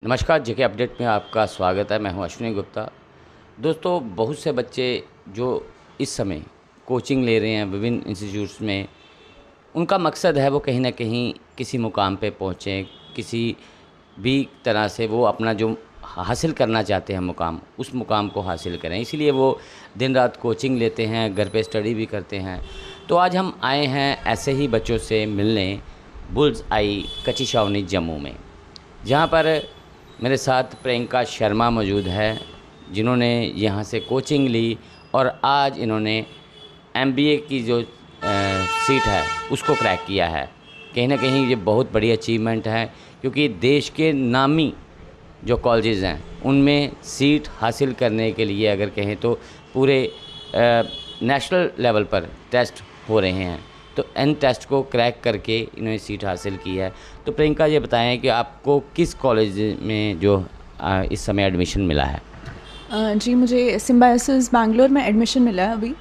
नमस्कार, जेके अपडेट में आपका स्वागत है। मैं हूं अश्विनी गुप्ता। दोस्तों, बहुत से बच्चे जो इस समय कोचिंग ले रहे हैं विभिन्न इंस्टीट्यूट्स में, उनका मकसद है वो कहीं न कहीं किसी मुकाम पे पहुँचें, किसी भी तरह से वो अपना जो हासिल करना चाहते हैं मुकाम, उस मुकाम को हासिल करें। इसीलिए वो दिन रात कोचिंग लेते हैं, घर पे स्टडी भी करते हैं। तो आज हम आए हैं ऐसे ही बच्चों से मिलने बुल्स आई कच्ची छावनी जम्मू में, जहाँ पर मेरे साथ प्रियंका शर्मा मौजूद है, जिन्होंने यहाँ से कोचिंग ली और आज इन्होंने एमबीए की जो सीट है उसको क्रैक किया है। कहीं ना कहीं ये बहुत बड़ी अचीवमेंट है, क्योंकि देश के नामी जो कॉलेजेस हैं उनमें सीट हासिल करने के लिए अगर कहें तो पूरे नेशनल लेवल पर टेस्ट हो रहे हैं। तो एन टेस्ट को क्रैक करके इन्होंने सीट हासिल की है। तो प्रियंका, ये बताएं कि आपको किस कॉलेज में जो इस समय एडमिशन मिला है? जी, मुझे सिम्बायोसिस बैंगलोर में एडमिशन मिला है।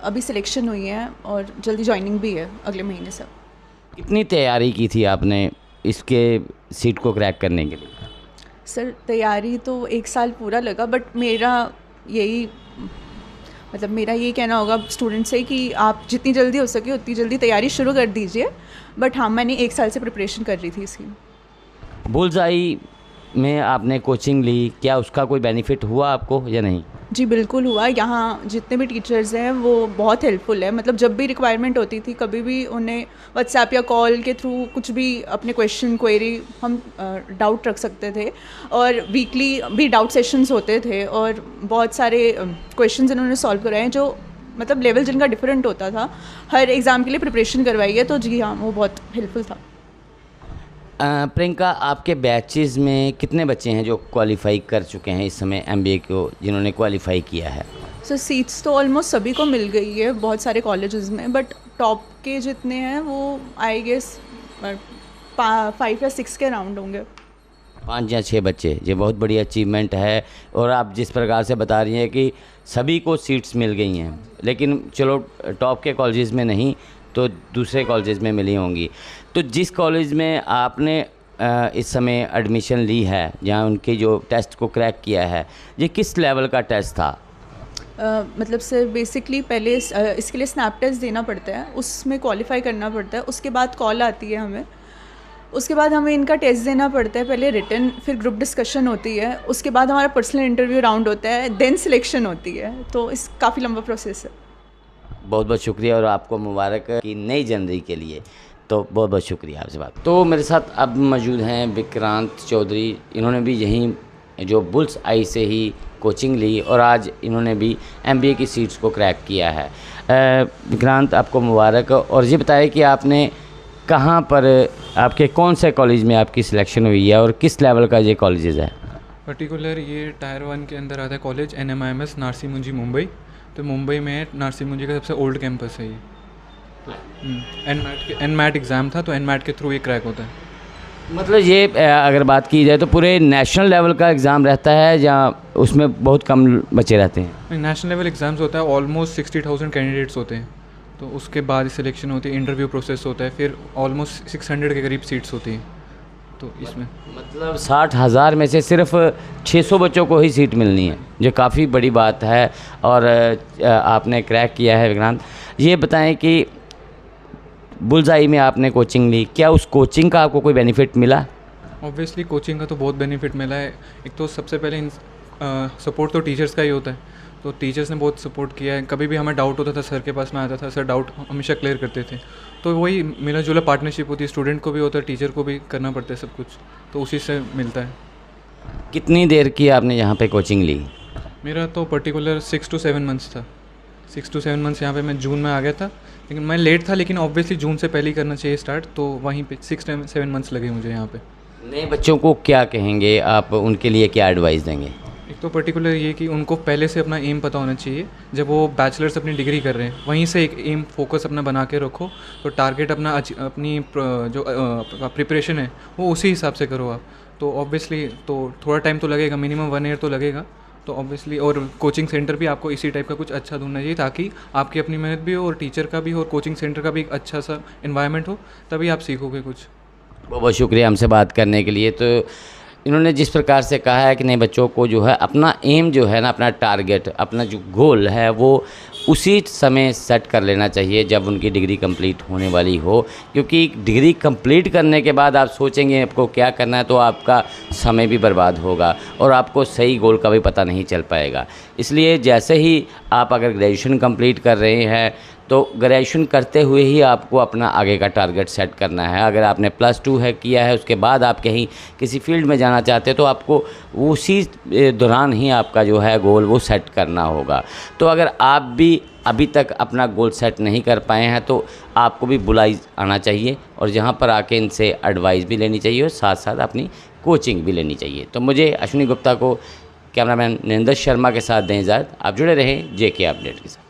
अभी सिलेक्शन हुई है और जल्दी जॉइनिंग भी है अगले महीने से। कितनी तैयारी की थी आपने इसके सीट को क्रैक करने के लिए? सर, तैयारी तो 1 साल पूरा लगा, बट मेरा यही कहना होगा स्टूडेंट से कि आप जितनी जल्दी हो सके उतनी जल्दी तैयारी शुरू कर दीजिए। बट हाँ, मैंने 1 साल से प्रिपरेशन कर रही थी इसकी। बुल्स आई में आपने कोचिंग ली, क्या उसका कोई बेनिफिट हुआ आपको या नहीं? जी, बिल्कुल हुआ। यहाँ जितने भी टीचर्स हैं वो बहुत हेल्पफुल है। मतलब जब भी रिक्वायरमेंट होती थी, कभी भी उन्हें व्हाट्सएप या कॉल के थ्रू कुछ भी अपने क्वेश्चन क्वेरी हम डाउट रख सकते थे। और वीकली भी डाउट सेशंस होते थे और बहुत सारे क्वेश्चंस इन्होंने सॉल्व कराए हैं, जो मतलब लेवल जिनका डिफरेंट होता था। हर एग्ज़ाम के लिए प्रिपरेशन करवाई है, तो जी हाँ, वो बहुत हेल्पफुल था। प्रियंका, आपके बैचेस में कितने बच्चे हैं जो क्वालिफाई कर चुके हैं इस समय एमबीए को, जिन्होंने क्वालिफाई किया है? सर, सीट्स तो ऑलमोस्ट सभी को मिल गई है बहुत सारे कॉलेजेस में, बट टॉप के जितने हैं वो आई गेस 5 या 6 के अराउंड होंगे। 5 या 6 बच्चे, ये बहुत बड़ी अचीवमेंट है। और आप जिस प्रकार से बता रही हैं कि सभी को सीट्स मिल गई हैं, लेकिन चलो टॉप के कॉलेजेस में नहीं तो दूसरे कॉलेजेस में मिली होंगी। तो जिस कॉलेज में आपने इस समय एडमिशन ली है, जहाँ उनके जो टेस्ट को क्रैक किया है, ये किस लेवल का टेस्ट था? मतलब सर, बेसिकली पहले इसके लिए स्नैप टेस्ट देना पड़ता है, उसमें क्वालिफाई करना पड़ता है। उसके बाद कॉल आती है हमें, उसके बाद हमें इनका टेस्ट देना पड़ता है, पहले रिटन, फिर ग्रुप डिस्कशन होती है, उसके बाद हमारा पर्सनल इंटरव्यू राउंड होता है, देन सिलेक्शन होती है। तो इस काफ़ी लंबा प्रोसेस है। बहुत बहुत शुक्रिया और आपको मुबारक की नई जनवरी के लिए। तो बहुत बहुत शुक्रिया आपसे बात। तो मेरे साथ अब मौजूद हैं विक्रांत चौधरी। इन्होंने भी यहीं जो बुल्स आई से ही कोचिंग ली और आज इन्होंने भी एमबीए की सीट्स को क्रैक किया है। विक्रांत, आपको मुबारक। और ये बताएं कि आपने कहाँ पर, आपके कौन से कॉलेज में आपकी सिलेक्शन हुई है और किस लेवल का ये कॉलेजेस है? पर्टिकुलर ये टायर 1 के अंदर आता है कॉलेज NMIMS नारसी मुंजी मुंबई। तो मुंबई में नारसी मुंजी का सबसे ओल्ड कैंपस है ये। तो एनमैट एग्ज़ाम था, तो एनमैट के थ्रू ये क्रैक होता है। मतलब ये अगर बात की जाए तो पूरे नेशनल लेवल का एग्ज़ाम रहता है या उसमें बहुत कम बच्चे रहते हैं? नेशनल लेवल एग्ज़ाम्स होता है, ऑलमोस्ट 60,000 कैंडिडेट्स होते हैं। तो उसके बाद सिलेक्शन होती है, इंटरव्यू प्रोसेस होता है, फिर ऑलमोस्ट 600 के करीब सीट्स होती हैं। तो इसमें मतलब 60,000 में से सिर्फ 600 बच्चों को ही सीट मिलनी है, जो काफ़ी बड़ी बात है। और आपने क्रैक किया है। विक्रांत, ये बताएं कि बुल्सआई में आपने कोचिंग ली, क्या उस कोचिंग का आपको कोई बेनिफिट मिला? ऑब्वियसली कोचिंग का तो बहुत बेनिफिट मिला है। एक तो सबसे पहले सपोर्ट तो टीचर्स का ही होता है, तो टीचर्स ने बहुत सपोर्ट किया है। कभी भी हमें डाउट होता था, सर के पास में आता था, सर डाउट हमेशा क्लियर करते थे। तो वही मिला जुला पार्टनरशिप होती है, स्टूडेंट को भी होता है, टीचर को भी करना पड़ता है सब कुछ, तो उसी से मिलता है। कितनी देर की आपने यहाँ पे कोचिंग ली? मेरा तो पर्टिकुलर 6 to 7 मंथ्स था। 6 to 7 मंथ्स यहाँ पे मैं जून में आ गया था, लेकिन मैं लेट था, लेकिन ऑब्वियसली जून से पहले ही करना चाहिए स्टार्ट, तो वहीं पे 6 to 7 मंथ्स लगे मुझे यहाँ पे। नए बच्चों को क्या कहेंगे आप, उनके लिए क्या एडवाइस देंगे? एक तो पर्टिकुलर ये कि उनको पहले से अपना एम पता होना चाहिए। जब वो बैचलर्स अपनी डिग्री कर रहे हैं, वहीं से एक एम फोकस अपना बना के रखो। तो टारगेट अपनी जो प्रिपरेशन है वो उसी हिसाब से करो आप। तो ऑब्वियसली तो थोड़ा टाइम तो लगेगा, मिनिमम 1 ईयर तो लगेगा। तो ऑब्वियसली और कोचिंग सेंटर भी आपको इसी टाइप का कुछ अच्छा ढूंढना चाहिए, ताकि आपकी अपनी मेहनत भी हो और टीचर का भी हो और कोचिंग सेंटर का भी एक अच्छा सा इन्वायरमेंट हो, तभी आप सीखोगे कुछ। बहुत बहुत शुक्रिया हमसे बात करने के लिए। तो इन्होंने जिस प्रकार से कहा है कि नहीं, बच्चों को जो है अपना एम जो है ना, अपना टारगेट, अपना जो गोल है वो उसी समय सेट कर लेना चाहिए जब उनकी डिग्री कंप्लीट होने वाली हो, क्योंकि डिग्री कंप्लीट करने के बाद आप सोचेंगे आपको क्या करना है तो आपका समय भी बर्बाद होगा और आपको सही गोल का भी पता नहीं चल पाएगा। इसलिए जैसे ही आप अगर ग्रेजुएशन कंप्लीट कर रहे हैं तो ग्रेजुएशन करते हुए ही आपको अपना आगे का टारगेट सेट करना है। अगर आपने +2 है किया है, उसके बाद आप कहीं किसी फील्ड में जाना चाहते हैं तो आपको उसी दौरान ही आपका जो है गोल वो सेट करना होगा। तो अगर आप भी अभी तक अपना गोल सेट नहीं कर पाए हैं तो आपको भी बुलाई आना चाहिए और जहाँ पर आके इनसे एडवाइस भी लेनी चाहिए और साथ साथ अपनी कोचिंग भी लेनी चाहिए। तो मुझे अश्विनी गुप्ता को कैमरामैन नरेंद्र शर्मा के साथ दें इजाज़त। आप जुड़े रहें JK अपडेट के साथ।